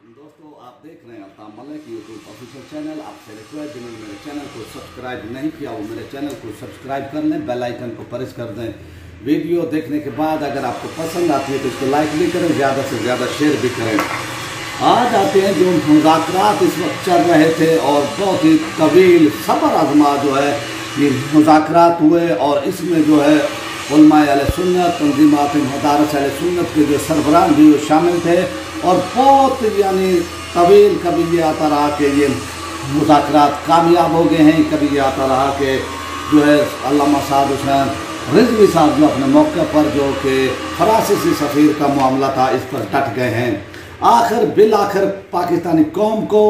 दोस्तों आप देख रहे हैं Altaf Malik YouTube official channel. आपसे रिक्वेस्ट, जिन्होंने मेरे चैनल को सब्सक्राइब नहीं किया वो मेरे चैनल को सब्सक्राइब कर लें, बेल आइकन को प्रेस कर दें। वीडियो देखने के बाद अगर आपको पसंद आती है तो इसको लाइक भी करें, ज़्यादा से ज़्यादा शेयर भी करें। आज आते हैं जो मुज़ाकरात इस वक्त चल रहे थे और बहुत ही तवील सब्र आज़मा जो है ये मुज़ाकरात हुए और इसमें जो है उलमाए अहले सुन्नत, तंज़ीमात मदारिस अहले सुन्नत के जो सरबराह भी वो शामिल थे और बहुत यानी तवील कभी ये आता रहा कि ये मुज़ाकरात कामयाब हो गए हैं, कभी ये आता रहा कि जो है अल्लामा साद हुसैन रिजवी साहब जो अपने मौके पर जो कि फ्रांसीसी सफ़ीर का मामला था इस पर डट गए हैं। आखिर बिल आखिर पाकिस्तानी कौम को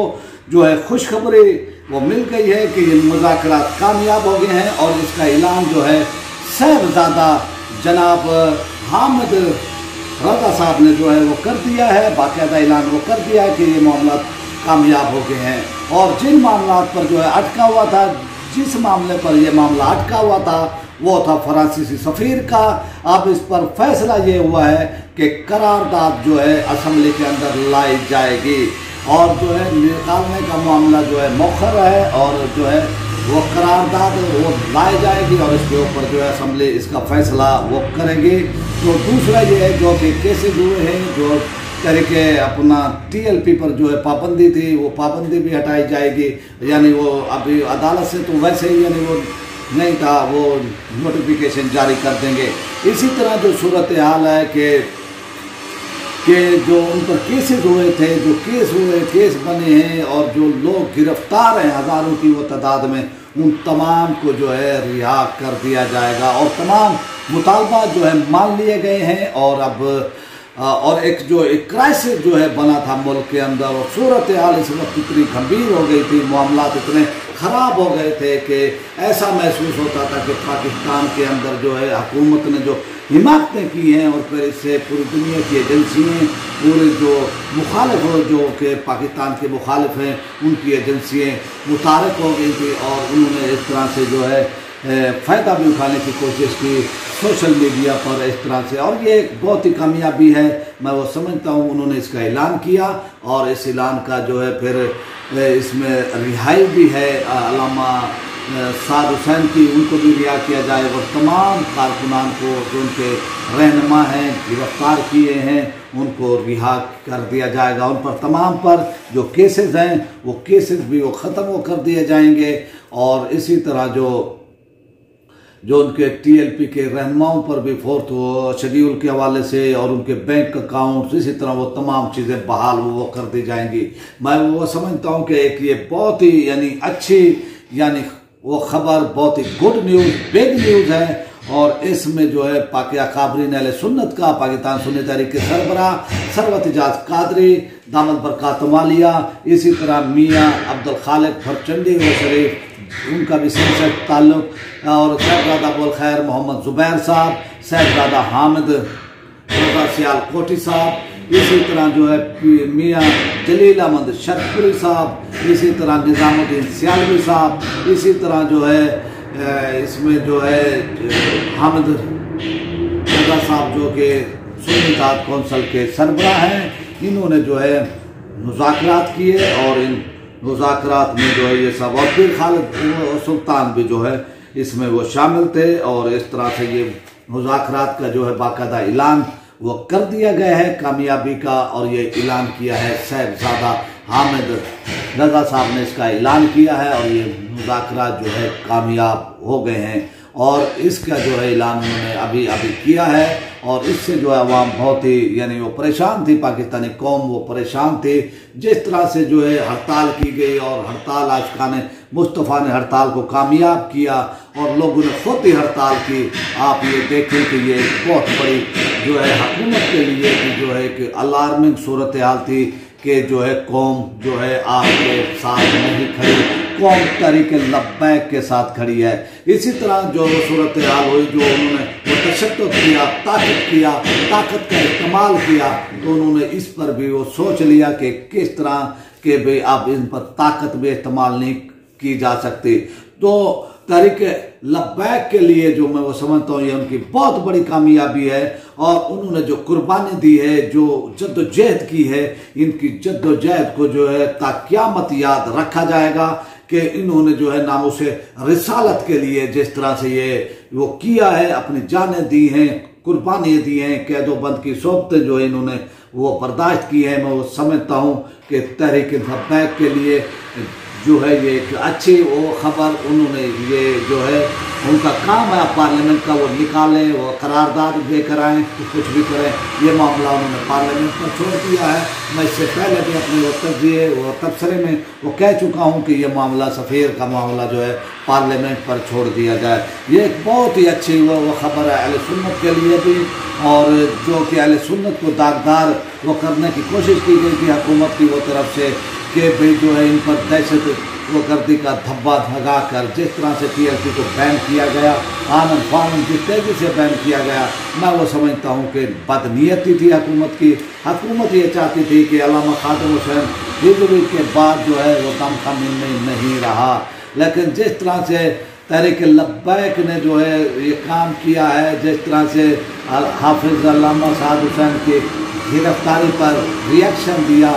जो है खुशखबरी वो मिल गई है कि ये मुज़ाकरात कामयाब हो गए हैं और इसका ऐलान जो है साहिबजादा जनाब हामिद रज़ा साहब ने जो है वो कर दिया है। बाकायदा ऐलान वो कर दिया है कि ये मामला कामयाब हो गए हैं और जिन मामला पर जो है अटका हुआ था, जिस मामले पर यह मामला अटका हुआ था वो था फ्रांसीसी सफ़ीर का। अब इस पर फैसला ये हुआ है कि करारदाद जो है असम्बली के अंदर लाई जाएगी और जो है निकालने का मामला जो है मौखर है और जो है वो करारदाद वो लाई जाएगी और इसके ऊपर जो है असम्बली इसका फैसला वो करेगी। तो दूसरा ये है जो कि केसेस हुए हैं, जो तरीके अपना TLP पर जो है पाबंदी थी वो पाबंदी भी हटाई जाएगी, यानी वो अभी अदालत से तो वैसे ही यानी वो नहीं था, वो नोटिफिकेशन जारी कर देंगे। इसी तरह जो सूरत हाल है कि जो उन पर केसेस हुए थे, जो केस बने हैं और जो लोग गिरफ्तार हैं हज़ारों की वो तादाद में, उन तमाम को जो है रिहा कर दिया जाएगा और तमाम मुतालबा जो है मान लिए गए हैं। और अब और एक क्राइसिस जो है बना था मुल्क के अंदर और सूरत हाल इस वक्त इतनी गंभीर हो गई थी, मामला इतने ख़राब हो गए थे कि ऐसा महसूस होता था कि पाकिस्तान के अंदर जो है हुकूमत ने जो हिमाकतें की हैं और फिर इससे पूरी दुनिया की एजेंसियाँ, पूरे जो मुखालिफ जो कि पाकिस्तान के मुखालिफ हैं उनकी एजेंसियाँ मुतारक हो गई थी और उन्होंने इस तरह से जो है फ़ायदा भी उठाने की कोशिश की सोशल मीडिया पर इस तरह से, और ये एक बहुत ही कामयाबी है मैं वो समझता हूँ। उन्होंने इसका ऐलान किया और इस ऐलान का जो है फिर इसमें रिहाई भी है अल्लामा साद हुसैन की, उनको भी रिहा किया जाए और तमाम कारकुनान को जो उनके रहनुमा हैं गिरफ्तार किए हैं उनको रिहा कर दिया जाएगा। उन पर तमाम पर जो केसेस हैं वो केसेस भी वो ख़त्म कर दिए जाएंगे और इसी तरह जो उनके TLP के रहनुमाओं पर भी फोर्थ शेड्यूल के हवाले से और उनके बैंक अकाउंट्स इसी तरह वो तमाम चीज़ें बहाल वो कर दी जाएंगी। मैं वो समझता हूँ कि एक ये बहुत ही यानी अच्छी यानी वो खबर बहुत ही गुड न्यूज़, बिग न्यूज़ है और इसमें जो है अकाबरीन अहले सुन्नत का पाकिस्तान सुन्नी तहरीक के सरबराह सरवत इजाज़ कादरी दामद बरकात वालिया, इसी तरह मियाँ अब्दुल खालिक फरचंदी व शरीफ उनका भी सिलसिला ताल्लुक़ और साहिबजादा अबुल खैर मोहम्मद ज़ुबैर साहब, साहिबजादा हामिद रज़ा सियालकोटी साहब, इसी तरह जो है मियाँ जलील अहमद शरफपुरी साहब, इसी तरह निज़ामुद्दीन सियालवी साहब, इसी तरह जो है इसमें जो है हामिद रज़ा साहब जो कि सुन्नी इत्तेहाद कौंसिल के सरबराह हैं, इन्होंने जो है मुज़ाकरात किए और इन मुज़ाकरात में जो है ये सब और फिर खालिद सुल्तान भी जो है इसमें वो शामिल थे और इस तरह से ये मुज़ाकरात का जो है बाकायदा ऐलान वो कर दिया गया है कामयाबी का और ये ऐलान किया है साहिबजादा हामिद रज़ा साहब ने इसका ऐलान किया है और ये मुज़ाकरात जो है कामयाब हो गए हैं और इसका जो है ऐलान उन्होंने अभी किया है और इससे जो है अवाम बहुत ही यानी वो परेशान थी, पाकिस्तानी कौम वो परेशान थी जिस तरह से जो है हड़ताल की गई और हड़ताल आशिकाने मुस्तफ़ा ने हड़ताल को कामयाब किया और लोगों ने खुद ही हड़ताल की। आप ये देखें कि ये बहुत बड़ी जो है हुकूमत के लिए कि जो है कि अलार्मिंग सूरत हाल थी कि जो है कौम जो है आपके साथ नहीं खड़ी, कौम तहरीक लब्बैक के साथ खड़ी है। इसी तरह जो सूरत हाल हुई, जो उन्होंने तशद्दुद किया, ताकत का इस्तेमाल किया, तो उन्होंने इस पर भी वो सोच लिया कि किस तरह के भाई अब इन पर ताकत भी इस्तेमाल नहीं की जा सकती। तो तहरीक लब्बैक के लिए जो मैं वो समझता हूँ ये उनकी बहुत बड़ी कामयाबी है और उन्होंने जो कुर्बानी दी है, जो जद्दोजहद की है, इनकी जद्दोजहद को जो है ता क़यामत याद रखा जाएगा कि इन्होंने जो है नामूसे रिसालत के लिए जिस तरह से ये वो किया है, अपनी जानें दी हैं, कुर्बानियाँ दी हैं, कैदोबंद की सोबतें जो है इन्होंने वो बर्दाश्त की है। मैं वो समझता हूँ कि तहरीक इंसाफ के लिए जो है ये एक अच्छी वो खबर उन्होंने ये जो है उनका काम है पार्लियामेंट का, वो निकालें, वो करारदाद लेकर आएँ, तो कुछ भी करें। ये मामला उन्होंने पार्लियामेंट पर छोड़ दिया है। मैं इससे पहले भी अपने वो तबसरे में वो कह चुका हूँ कि ये मामला सफ़ीर का मामला जो है पार्लियामेंट पर छोड़ दिया जाए। ये एक बहुत ही अच्छी वो खबर है अहले सुन्नत के लिए भी, और जो कि अहले सुन्नत को दागदार वो करने की कोशिश की गई थी हुकूमत की वो तरफ से कि भाई जो है इन पर दहशत वो गर्दी का धब्बा धगा कर जिस तरह से TLP को बैन किया गया, आनन फानन जिस तेजी से बैन किया गया, मैं वो समझता हूँ कि बदनीयती थी हुकूमत की। हुकूमत ये चाहती थी कि अल्लामा खादिम हुसैन हिजवी के बाद जो है वो दमखमी में नहीं रहा, लेकिन जिस तरह से तहरीक लब्बैक ने जो है ये काम किया है, जिस तरह से हाफिज अल्लामा साद हुसैन की गिरफ्तारी पर रिएक्शन दिया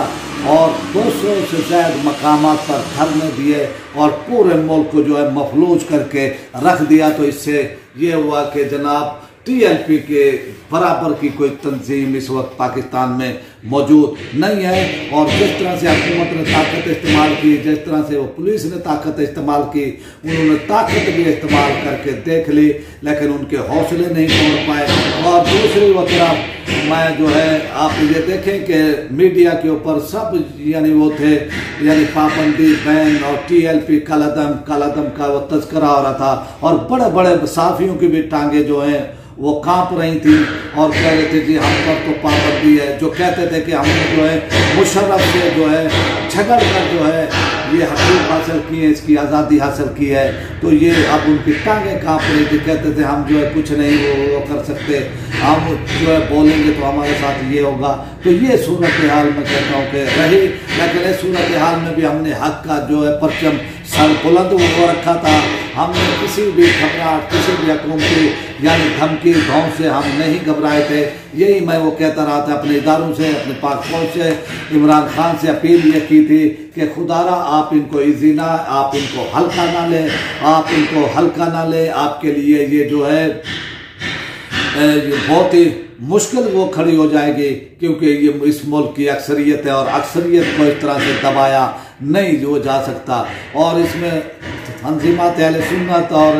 और 200 से ज़्यादा मकामात पर धरने दिए और पूरे मुल्क को जो है मफलूज करके रख दिया, तो इससे ये हुआ कि जनाब TLP के बराबर की कोई तंजीम इस वक्त पाकिस्तान में मौजूद नहीं है। और जिस तरह से हुकूमत ने ताकत इस्तेमाल की, जिस तरह से वो पुलिस ने ताकत इस्तेमाल की, उन्होंने ताकत भी इस्तेमाल करके देख ली, लेकिन उनके हौसले नहीं तोड़ पाए। और दूसरी वो तरफ मैं जो है आप ये देखें कि मीडिया के ऊपर सब यानी वो थे, यानी पाबंदी, बैन और TLP कलदम का वो तस्करा हो रहा था, और बड़े बड़े सहाफ़ियों की भी टांगे जो हैं वो कांप रही थी और कह रहे थे कि हम पर तो पाबंदी है। जो कहते थे कि हमने जो है मुशर्रफ से जो है झगड़ कर जो है ये हकूक़ हासिल किए, इसकी आज़ादी हासिल की है, तो ये अब उनकी टांगें कांप रही थी। कहते थे हम जो है कुछ नहीं वो कर सकते, हम जो है बोलेंगे तो हमारे साथ ये होगा। तो ये सूरत हाल में कहता हूँ कि रही, लेकिन इस सूरत हाल में भी हमने हक का जो है परचम सर बुलंद वो रखा था। हमने किसी भी घबराहट, किसी भी हुकूमती यानी धमकी धौंस से हम नहीं घबराए थे। यही मैं वो कहता रहा था अपने इदारों से, अपने पाक फौज से, इमरान खान से अपील ये की थी कि खुदारा आप इनको इजी ना, आप इनको हल्का ना ले, आप इनको हल्का ना ले। आपके लिए ये जो है बहुत ही मुश्किल वो खड़ी हो जाएगी, क्योंकि ये इस मुल्क की अक्सरियत है और अक्सरियत को इस तरह से दबाया नहीं जो जा सकता। और इसमें तंज़ीमात अहले सुन्नत और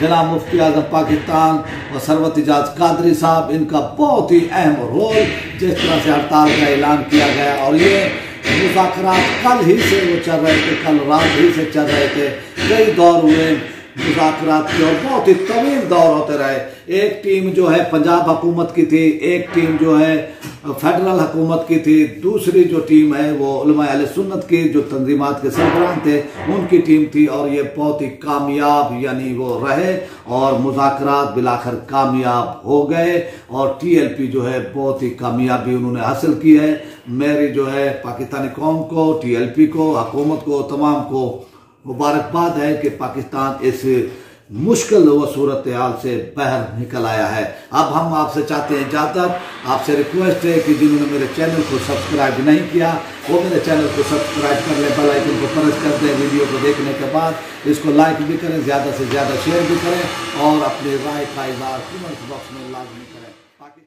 जनाब मुफ्ती आज़म पाकिस्तान और सरवत इजाज़ कादरी साहब, इनका बहुत ही अहम रोल, जिस तरह से हड़ताल का ऐलान किया गया। और ये मुज़ाकरात कल ही से वो चल रहे थे, कल रात ही से चल रहे थे, कई दौर हुए मुज़ाकरात के और बहुत ही तवील दौर होते रहे। एक टीम जो है पंजाब हुकूमत की थी, एक टीम जो है फेडरल हुकूमत की थी, दूसरी जो टीम है वो उलमा अहले सुन्नत की जो तंजीमात के सरबराह थे उनकी टीम थी। और ये बहुत ही कामयाब यानी वो रहे और मुज़ाकरात बिलाखिर कामयाब हो गए और TLP जो है बहुत ही कामयाबी उन्होंने हासिल की है। मेरी जो है पाकिस्तानी कौम को, TLP को, हुकूमत को, तमाम को मुबारकबाद है कि पाकिस्तान इस मुश्किल व सूरत हाल से बाहर निकल आया है। अब हम आपसे चाहते हैं इजाज़त, आपसे रिक्वेस्ट है कि जिन्होंने मेरे चैनल को सब्सक्राइब नहीं किया वो मेरे चैनल को सब्सक्राइब कर लें, बेल आइकन को प्रेस कर दें। वीडियो को देखने के बाद इसको लाइक भी करें, ज़्यादा से ज़्यादा शेयर भी करें और अपनी राय का इज़हार कमेंट बॉक्स में लाजमी करें।